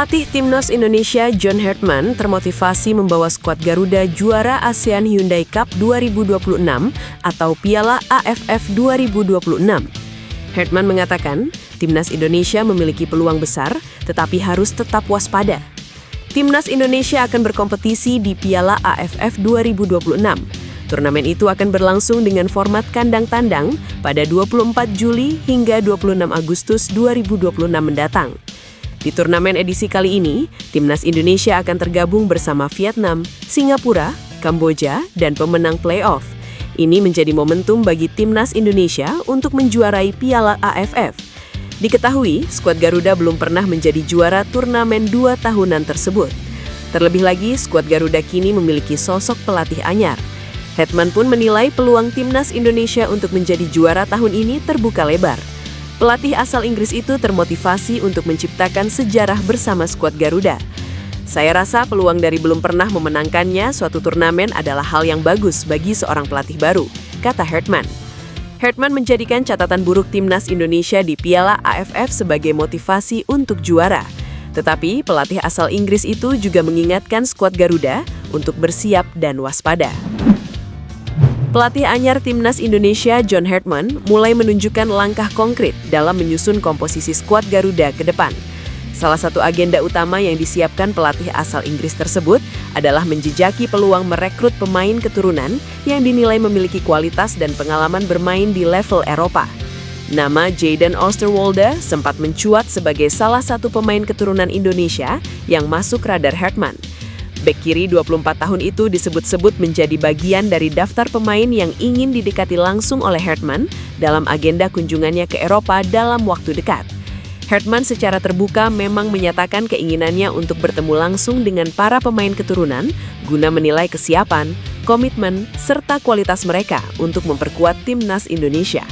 Pelatih Timnas Indonesia John Hartman termotivasi membawa skuad Garuda juara ASEAN Hyundai Cup 2026 atau Piala AFF 2026. Hartman mengatakan, Timnas Indonesia memiliki peluang besar, tetapi harus tetap waspada. Timnas Indonesia akan berkompetisi di Piala AFF 2026. Turnamen itu akan berlangsung dengan format kandang tandang pada 24 Juli hingga 26 Agustus 2026 mendatang. Di turnamen edisi kali ini, Timnas Indonesia akan tergabung bersama Vietnam, Singapura, Kamboja, dan pemenang playoff. Ini menjadi momentum bagi Timnas Indonesia untuk menjuarai Piala AFF. Diketahui, skuad Garuda belum pernah menjadi juara turnamen 2 tahunan tersebut. Terlebih lagi, skuad Garuda kini memiliki sosok pelatih anyar. Hartman pun menilai peluang Timnas Indonesia untuk menjadi juara tahun ini terbuka lebar. Pelatih asal Inggris itu termotivasi untuk menciptakan sejarah bersama skuad Garuda. Saya rasa peluang dari belum pernah memenangkannya suatu turnamen adalah hal yang bagus bagi seorang pelatih baru, kata Hartman. Hartman menjadikan catatan buruk Timnas Indonesia di Piala AFF sebagai motivasi untuk juara. Tetapi pelatih asal Inggris itu juga mengingatkan skuad Garuda untuk bersiap dan waspada. Pelatih anyar Timnas Indonesia John Hartman mulai menunjukkan langkah konkret dalam menyusun komposisi skuad Garuda ke depan. Salah satu agenda utama yang disiapkan pelatih asal Inggris tersebut adalah menjejaki peluang merekrut pemain keturunan yang dinilai memiliki kualitas dan pengalaman bermain di level Eropa. Nama Jayden Oosterwolde sempat mencuat sebagai salah satu pemain keturunan Indonesia yang masuk radar Hartman. Bek kiri 24 tahun itu disebut-sebut menjadi bagian dari daftar pemain yang ingin didekati langsung oleh Hartman dalam agenda kunjungannya ke Eropa dalam waktu dekat. Hartman secara terbuka memang menyatakan keinginannya untuk bertemu langsung dengan para pemain keturunan guna menilai kesiapan, komitmen, serta kualitas mereka untuk memperkuat Timnas Indonesia.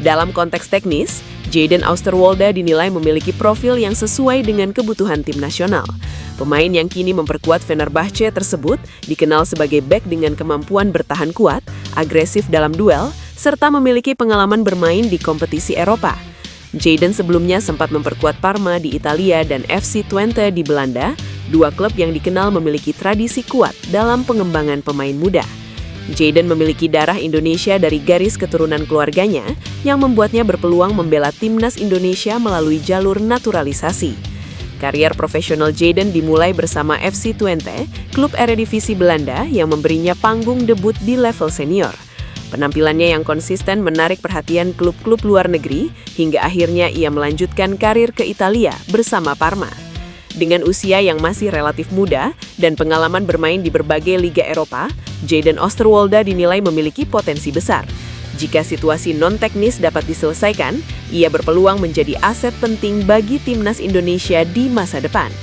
Dalam konteks teknis, Jayden Oosterwolde dinilai memiliki profil yang sesuai dengan kebutuhan tim nasional. Pemain yang kini memperkuat Fenerbahce tersebut dikenal sebagai bek dengan kemampuan bertahan kuat, agresif dalam duel, serta memiliki pengalaman bermain di kompetisi Eropa. Jayden sebelumnya sempat memperkuat Parma di Italia dan FC Twente di Belanda, dua klub yang dikenal memiliki tradisi kuat dalam pengembangan pemain muda. Jayden memiliki darah Indonesia dari garis keturunan keluarganya yang membuatnya berpeluang membela Timnas Indonesia melalui jalur naturalisasi. Karier profesional Jayden dimulai bersama FC Twente, klub Eredivisie Belanda yang memberinya panggung debut di level senior. Penampilannya yang konsisten menarik perhatian klub-klub luar negeri, hingga akhirnya ia melanjutkan karir ke Italia bersama Parma. Dengan usia yang masih relatif muda dan pengalaman bermain di berbagai liga Eropa, Jayden Oosterwolde dinilai memiliki potensi besar. Jika situasi non-teknis dapat diselesaikan, ia berpeluang menjadi aset penting bagi Timnas Indonesia di masa depan.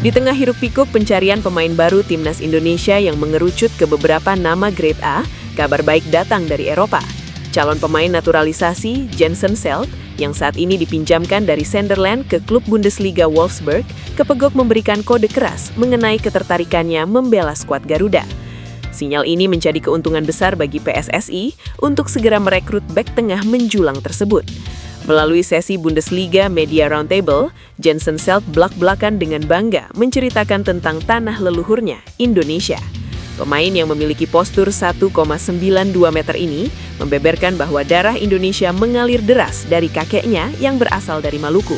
Di tengah hiruk-pikuk pencarian pemain baru Timnas Indonesia yang mengerucut ke beberapa nama grade A, kabar baik datang dari Eropa. Calon pemain naturalisasi Jensen Selt yang saat ini dipinjamkan dari Sunderland ke klub Bundesliga Wolfsburg, kepegok memberikan kode keras mengenai ketertarikannya membela skuad Garuda. Sinyal ini menjadi keuntungan besar bagi PSSI untuk segera merekrut bek tengah menjulang tersebut. Melalui sesi Bundesliga Media Roundtable, Jensen Selt belak-belakan dengan bangga menceritakan tentang tanah leluhurnya, Indonesia. Pemain yang memiliki postur 1,92 meter ini membeberkan bahwa darah Indonesia mengalir deras dari kakeknya yang berasal dari Maluku.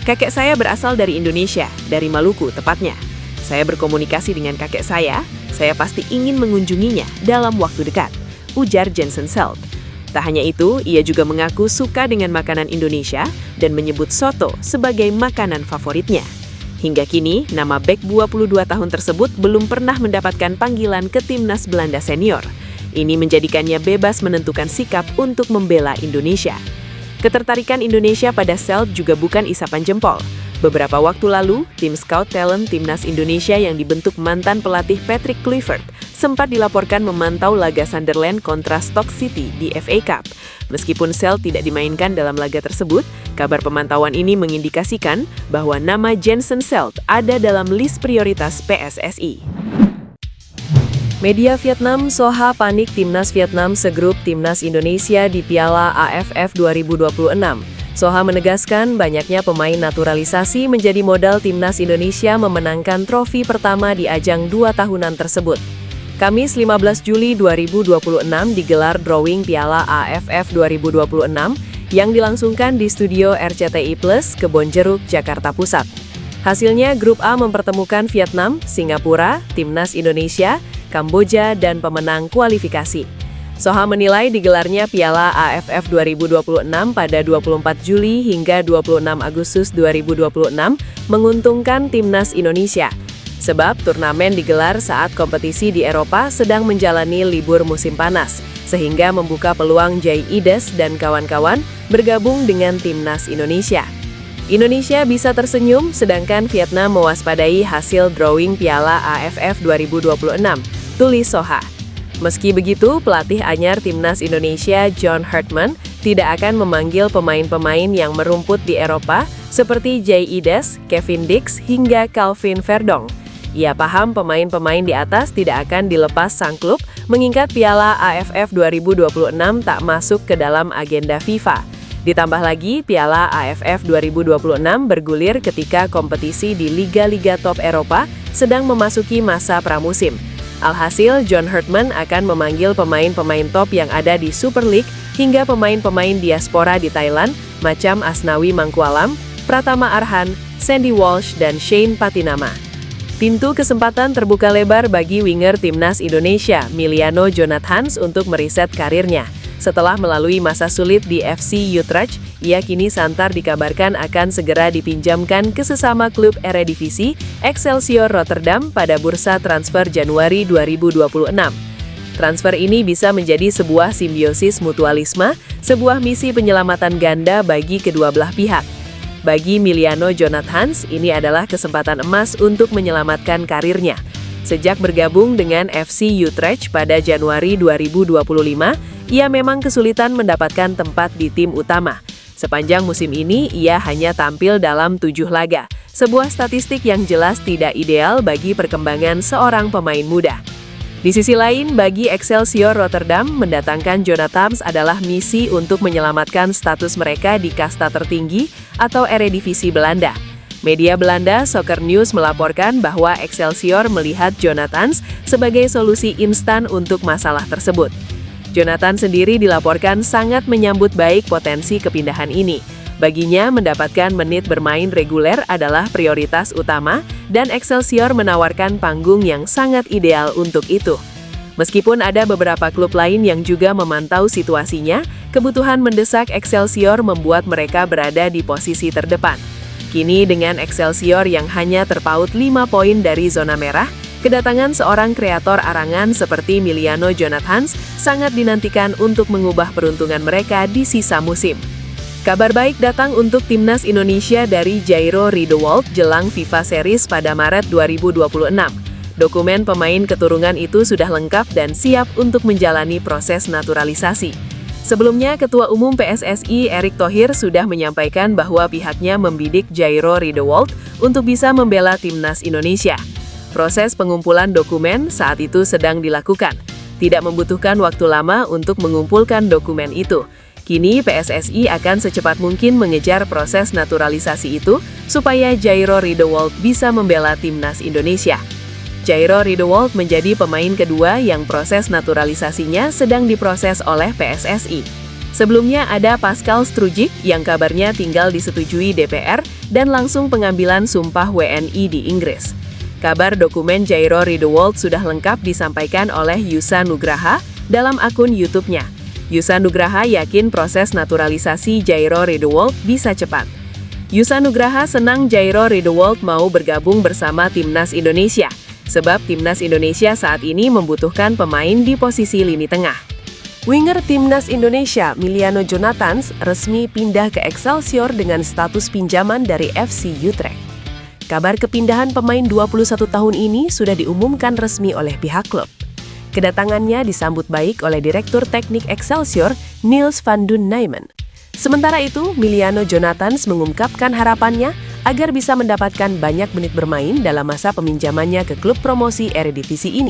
Kakek saya berasal dari Indonesia, dari Maluku tepatnya. Saya berkomunikasi dengan kakek saya pasti ingin mengunjunginya dalam waktu dekat, ujar Jensen Selt. Tak hanya itu, ia juga mengaku suka dengan makanan Indonesia dan menyebut soto sebagai makanan favoritnya. Hingga kini, nama bek 22 tahun tersebut belum pernah mendapatkan panggilan ke Timnas Belanda senior. Ini menjadikannya bebas menentukan sikap untuk membela Indonesia. Ketertarikan Indonesia pada Selt juga bukan isapan jempol. Beberapa waktu lalu, tim scout talent Timnas Indonesia yang dibentuk mantan pelatih Patrick Kluivert sempat dilaporkan memantau laga Sunderland kontra Stoke City di FA Cup. Meskipun Selt tidak dimainkan dalam laga tersebut, kabar pemantauan ini mengindikasikan bahwa nama Jensen Selt ada dalam list prioritas PSSI. Media Vietnam Soha panik Timnas Vietnam segrup Timnas Indonesia di Piala AFF 2026. Soha menegaskan banyaknya pemain naturalisasi menjadi modal timnas Indonesia memenangkan trofi pertama di ajang 2 tahunan tersebut. Kamis 15 Juli 2026 digelar drawing Piala AFF 2026 yang dilangsungkan di studio RCTI Plus, Kebonjeruk, Jakarta Pusat. Hasilnya grup A mempertemukan Vietnam, Singapura, Timnas Indonesia, Kamboja, dan pemenang kualifikasi. Soha menilai digelarnya Piala AFF 2026 pada 24 Juli hingga 26 Agustus 2026 menguntungkan Timnas Indonesia. Sebab turnamen digelar saat kompetisi di Eropa sedang menjalani libur musim panas, sehingga membuka peluang Jai Ides dan kawan-kawan bergabung dengan Timnas Indonesia. Indonesia bisa tersenyum, sedangkan Vietnam mewaspadai hasil drawing Piala AFF 2026, tulis Soha. Meski begitu, pelatih anyar Timnas Indonesia John Hartman tidak akan memanggil pemain-pemain yang merumput di Eropa seperti Jai Ides, Kevin Dix, hingga Calvin Verdong. Ia paham pemain-pemain di atas tidak akan dilepas sang klub mengingat Piala AFF 2026 tak masuk ke dalam agenda FIFA. Ditambah lagi, Piala AFF 2026 bergulir ketika kompetisi di liga-liga top Eropa sedang memasuki masa pramusim. Alhasil, John Hartman akan memanggil pemain-pemain top yang ada di Super League hingga pemain-pemain diaspora di Thailand macam Asnawi Mangkualam, Pratama Arhan, Sandy Walsh, dan Shane Patinama. Pintu kesempatan terbuka lebar bagi winger Timnas Indonesia, Miliano Jonathans, untuk meriset karirnya. Setelah melalui masa sulit di FC Utrecht, ia kini santar dikabarkan akan segera dipinjamkan ke sesama klub Eredivisie, Excelsior Rotterdam, pada bursa transfer Januari 2026. Transfer ini bisa menjadi sebuah simbiosis mutualisme, sebuah misi penyelamatan ganda bagi kedua belah pihak. Bagi Miliano Jonathans, ini adalah kesempatan emas untuk menyelamatkan karirnya. Sejak bergabung dengan FC Utrecht pada Januari 2025, ia memang kesulitan mendapatkan tempat di tim utama. Sepanjang musim ini, ia hanya tampil dalam 7 laga, sebuah statistik yang jelas tidak ideal bagi perkembangan seorang pemain muda. Di sisi lain, bagi Excelsior Rotterdam, mendatangkan Jonathans adalah misi untuk menyelamatkan status mereka di kasta tertinggi atau Eredivisie Belanda. Media Belanda Soccer News melaporkan bahwa Excelsior melihat Jonathans sebagai solusi instan untuk masalah tersebut. Jonathan sendiri dilaporkan sangat menyambut baik potensi kepindahan ini. Baginya, mendapatkan menit bermain reguler adalah prioritas utama, dan Excelsior menawarkan panggung yang sangat ideal untuk itu. Meskipun ada beberapa klub lain yang juga memantau situasinya, kebutuhan mendesak Excelsior membuat mereka berada di posisi terdepan. Kini dengan Excelsior yang hanya terpaut 5 poin dari zona merah, kedatangan seorang kreator arangan seperti Miliano Jonathans sangat dinantikan untuk mengubah peruntungan mereka di sisa musim. Kabar baik datang untuk Timnas Indonesia dari Jairo Riedewald jelang FIFA Series pada Maret 2026. Dokumen pemain keturunan itu sudah lengkap dan siap untuk menjalani proses naturalisasi. Sebelumnya, Ketua Umum PSSI Erick Thohir sudah menyampaikan bahwa pihaknya membidik Jairo Riedewald untuk bisa membela Timnas Indonesia. Proses pengumpulan dokumen saat itu sedang dilakukan. Tidak membutuhkan waktu lama untuk mengumpulkan dokumen itu. Kini PSSI akan secepat mungkin mengejar proses naturalisasi itu supaya Jairo Riedewald bisa membela Timnas Indonesia. Jairo Riedewald menjadi pemain kedua yang proses naturalisasinya sedang diproses oleh PSSI. Sebelumnya ada Pascal Strujic yang kabarnya tinggal disetujui DPR dan langsung pengambilan sumpah WNI di Inggris. Kabar dokumen Jairo Riedewald sudah lengkap disampaikan oleh Yusa Nugraha dalam akun YouTube-nya. Yusa Nugraha yakin proses naturalisasi Jairo Riedewald bisa cepat. Yusa Nugraha senang Jairo Riedewald mau bergabung bersama Timnas Indonesia, sebab Timnas Indonesia saat ini membutuhkan pemain di posisi lini tengah. Winger Timnas Indonesia Miliano Jonathans resmi pindah ke Excelsior dengan status pinjaman dari FC Utrecht. Kabar kepindahan pemain 21 tahun ini sudah diumumkan resmi oleh pihak klub. Kedatangannya disambut baik oleh Direktur Teknik Excelsior, Niels van den Nijmen. Sementara itu, Miliano Jonathans mengungkapkan harapannya agar bisa mendapatkan banyak menit bermain dalam masa peminjamannya ke klub promosi Eredivisie ini.